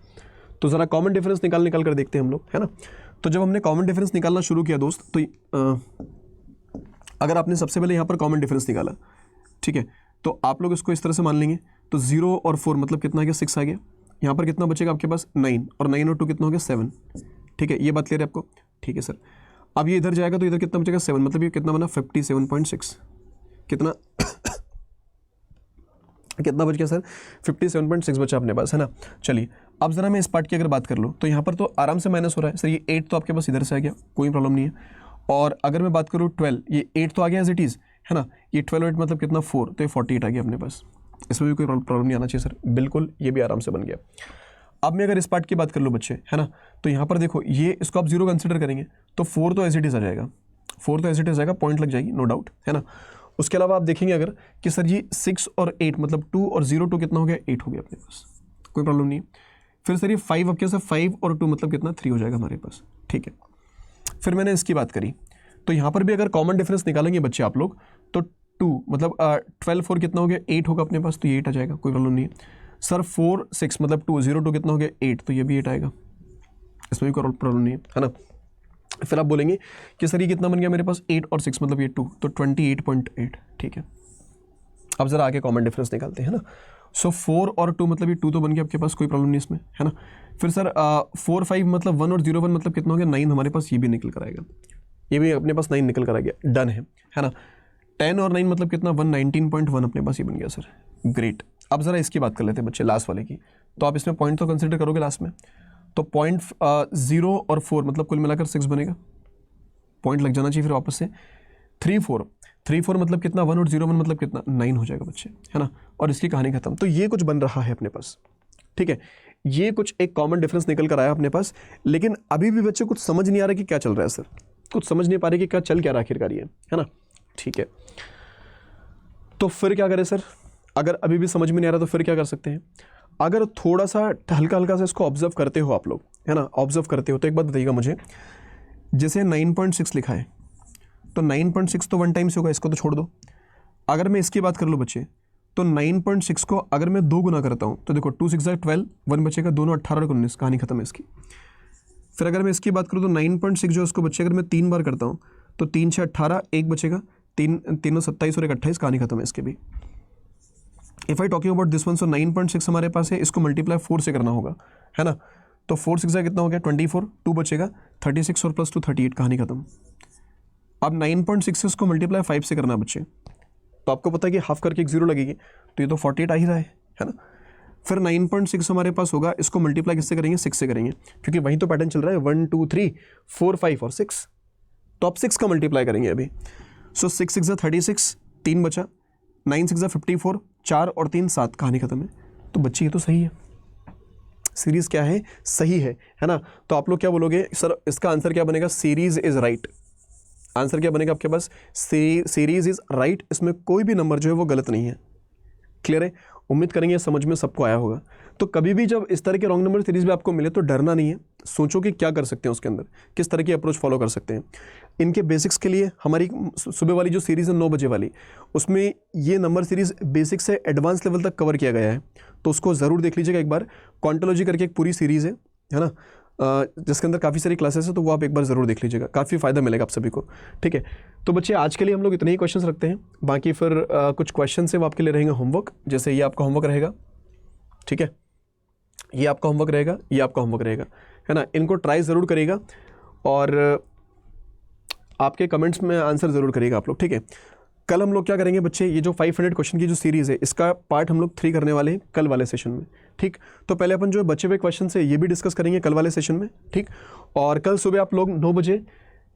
तो ज़रा कॉमन डिफरेंस निकाल कर देखते हैं हम लोग, है ना। तो जब हमने कॉमन डिफरेंस निकालना शुरू किया दोस्त, तो अगर आपने सबसे पहले यहाँ पर कॉमन डिफरेंस निकाला, ठीक है, तो आप लोग इसको इस तरह से मान लेंगे, तो 0 और 4 मतलब कितना आ गया 6 आ गया। यहाँ पर कितना बचेगा आपके पास 9, और 9 और 2 कितना हो गया 7। ठीक है, ये बात क्लियर है आपको। ठीक है सर, अब ये इधर जाएगा तो इधर कितना बचेगा 7, मतलब ये कितना बना 57.6, कितना कितना बच गया सर 57.6 बचा अपने पास, है ना। चलिए अब जरा मैं इस पार्ट की अगर बात कर लूँ तो यहाँ पर तो आराम से माइनस हो रहा है सर, ये 8 तो आपके पास इधर से आ गया, कोई प्रॉब्लम नहीं है। और अगर मैं बात करूँ 12, ये 8 तो आ गया एज इट इज़, है ना, ये 12 8 मतलब कितना 4, तो ये 48 आ गया अपने पास, इसमें भी कोई प्रॉब्लम नहीं आना चाहिए सर, बिल्कुल ये भी आराम से बन गया। अब मैं अगर इस पार्ट की बात कर लूँ बच्चे, है ना, तो यहाँ पर देखो ये इसको आप 0 कंसिडर करेंगे तो 4 तो एज इट इज़ आ जाएगा, 4 तो एज इट इज़ आएगा, पॉइंट लग जाएगी नो डाउट, है ना। उसके अलावा आप देखेंगे अगर कि सर जी 6 और 8 मतलब 2 और 0 2 कितना हो गया 8 हो गया अपने पास, कोई प्रॉब्लम नहीं है। फिर सर ये 5 अब क्या सर 5 और 2 मतलब कितना 3 हो जाएगा हमारे पास। ठीक है, फिर मैंने इसकी बात करी तो यहाँ पर भी अगर कॉमन डिफरेंस निकालेंगे बच्चे आप लोग तो 2 मतलब 12 4 कितना हो गया 8 होगा अपने पास, तो ये 8 आ जाएगा, कोई प्रॉब्लम नहीं है। सर 4 6 मतलब 2 0 2 कितना हो गया 8, तो ये भी 8 आएगा, इसमें भी कोई प्रॉब्लम नहीं है ना। फिर आप बोलेंगे कि सर ये कितना बन गया मेरे पास, 8 और 6 मतलब ये 2, तो 28.8, ठीक है। अब ज़रा आगे कॉमन डिफरेंस निकालते हैं ना। सो 4 और 2 मतलब ये 2 तो बन गया आपके पास, कोई प्रॉब्लम नहीं इसमें, है ना। फिर सर 4 5 मतलब 1 और 0 1 मतलब कितना हो गया, 9 हमारे पास, ये भी निकल कर आएगा, ये भी अपने पास 9 निकल कर आ गया, डन है ना। 10 और 9 मतलब कितना, 119.1 अपने पास ये बन गया सर, ग्रेट। अब ज़रा इसकी बात कर लेते हैं बच्चे, लास्ट वाले की। तो आप इसमें पॉइंट तो कंसिडर करोगे लास्ट में, तो 0 और 4 मतलब कुल मिलाकर 6 बनेगा, पॉइंट लग जाना चाहिए फिर वापस से। 3 4 मतलब कितना, 1 और 0 1 मतलब कितना, 9 हो जाएगा बच्चे, है ना। और इसकी कहानी खत्म। तो ये कुछ बन रहा है अपने पास, ठीक है। ये कुछ एक कॉमन डिफरेंस निकल कर आया अपने पास, लेकिन अभी भी बच्चे कुछ समझ नहीं आ रहा कि क्या चल रहा है सर, कुछ समझ नहीं पा रहे कि क्या चल क्या रहा आखिरकार ये, है ना, ठीक है। तो फिर क्या करें सर, अगर अभी भी समझ में नहीं आ रहा तो फिर क्या कर सकते हैं। अगर थोड़ा सा हल्का हल्का सा इसको ऑब्जर्व करते हो आप लोग, है ना, ऑब्जर्व करते हो, तो एक बात बताइएगा मुझे, जैसे 9.6 लिखा है, तो 9.6 तो 1 टाइम से होगा, इसको तो छोड़ दो। अगर मैं इसकी बात कर लूँ बच्चे, तो 9.6 को अगर मैं 2 गुना करता हूँ तो देखो 2 6 12, 1 बचेगा, दोनों 18 और 19, कहानी खत्म है इसकी। फिर अगर मैं इसकी बात करूँ तो 9.6 जो उसको बच्चे अगर मैं 3 बार करता हूँ तो 3 6 18, 1 बचेगा, 3 3 27 और 1 28, कहानी खत्म है इसके भी। If I talking about this one, so 9.6 हमारे पास है, इसको मल्टीप्लाई 4 से करना होगा, है ना। तो 4 6 कितना हो गया, 24, 2 बचेगा, 36 और +2 38, कहानी खत्म। अब 9.6 से उसको मल्टीप्लाई 5 से करना बच्चे, तो आपको पता है कि हाफ करके एक 0 लगेगी, तो ये तो 48 आ ही रहा है ना। फिर 9.6 हमारे पास होगा, इसको मल्टीप्लाई किससे करेंगे, 6 से करेंगे, क्योंकि वहीं तो पैटर्न चल रहा है, 1 2 3 4 5 और 6, तो आप 6 का मल्टीप्लाई करेंगे अभी। सो 6 6 36, 3 बचा, 9 6 54, 4 और 3 7, कहानी खत्म है। तो बच्चे ये तो सही है, सीरीज क्या है, सही है ना। तो आप लोग क्या बोलोगे सर, इसका आंसर क्या बनेगा, सीरीज इज राइट। आंसर क्या बनेगा आपके पास, सीरीज इज राइट, इसमें कोई भी नंबर जो है वो गलत नहीं है। क्लियर है, उम्मीद करेंगे समझ में सबको आया होगा। तो कभी भी जब इस तरह के रॉन्ग नंबर सीरीज भी आपको मिले तो डरना नहीं है, सोचो कि क्या कर सकते हैं उसके अंदर, किस तरह की अप्रोच फॉलो कर सकते हैं। इनके बेसिक्स के लिए हमारी सुबह वाली जो सीरीज़ है 9 बजे वाली, उसमें ये नंबर सीरीज़ बेसिक से एडवांस लेवल तक कवर किया गया है, तो उसको ज़रूर देख लीजिएगा एक बार। क्वांटोलॉजी करके एक पूरी सीरीज़ है ना, जिसके अंदर काफ़ी सारी क्लासेस है, तो वो आप एक बार ज़रूर देख लीजिएगा, काफ़ी फ़ायदा मिलेगा आप सभी को, ठीक है। तो बच्चे आज के लिए हम लोग इतने ही क्वेश्चंस रखते हैं, बाकी फिर कुछ क्वेश्चन है वो आपके लिए रहेंगे होमवर्क, जैसे ये आपका होमवर्क रहेगा, ठीक है, ये आपका होमवर्क रहेगा, ये आपका होमवर्क रहेगा, है ना। इनको ट्राई ज़रूर करिएगा और आपके कमेंट्स में आंसर ज़रूर करिएगा आप लोग, ठीक है। कल हम लोग क्या करेंगे बच्चे, ये जो 500 क्वेश्चन की जो सीरीज़ है, इसका पार्ट हम लोग 3 करने वाले हैं कल वाले सेशन में, ठीक। तो पहले अपन जो बचे हुए क्वेश्चन है ये भी डिस्कस करेंगे कल वाले सेशन में, ठीक। और कल सुबह आप लोग 9 बजे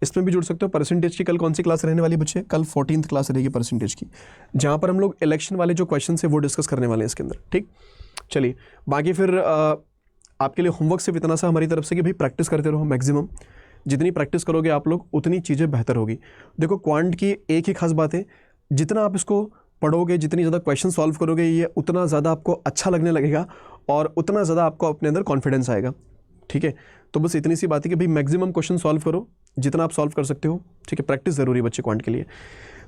इसमें भी जुड़ सकते हो। परसेंटेज की कल कौन सी क्लास रहने वाली बच्चे, कल 14th क्लास रहेगी परसेंटेज की, जहाँ पर हम लोग इलेक्शन वाले जो क्वेश्चन है वो डिस्कस करने वाले हैं इसके अंदर, ठीक। चलिए, बाकी फिर आपके लिए होमवर्क सिर्फ इतना सा हमारी तरफ से कि भाई प्रैक्टिस करते रहो मैक्सिमम, जितनी प्रैक्टिस करोगे आप लोग उतनी चीज़ें बेहतर होगी। देखो क्वांट की एक ही खास बात है, जितना आप इसको पढ़ोगे, जितनी ज़्यादा क्वेश्चन सॉल्व करोगे, ये उतना ज़्यादा आपको अच्छा लगने लगेगा और उतना ज़्यादा आपको अपने अंदर कॉन्फिडेंस आएगा, ठीक है। तो बस इतनी सी बात है कि भाई मैक्सिमम क्वेश्चन सॉल्व करो, जितना आप सॉल्व कर सकते हो, ठीक है। प्रैक्टिस ज़रूरी है बच्चे क्वांट के लिए।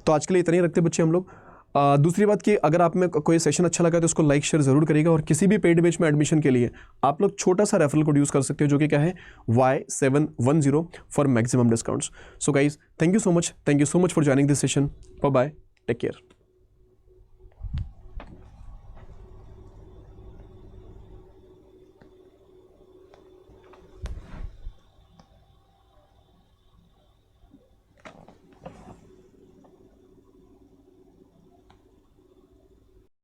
तो आज के लिए इतना ही रखते हैं बच्चे हम लोग। दूसरी बात कि अगर आप में कोई सेशन अच्छा लगा तो उसको लाइक शेयर ज़रूर करिएगा, और किसी भी पेड बैच में एडमिशन के लिए आप लोग छोटा सा रेफरल कोड यूज़ कर सकते हो, जो कि क्या है Y710 for maximum discounts. So guys, thank you so much for joining this session. Bye bye, take care.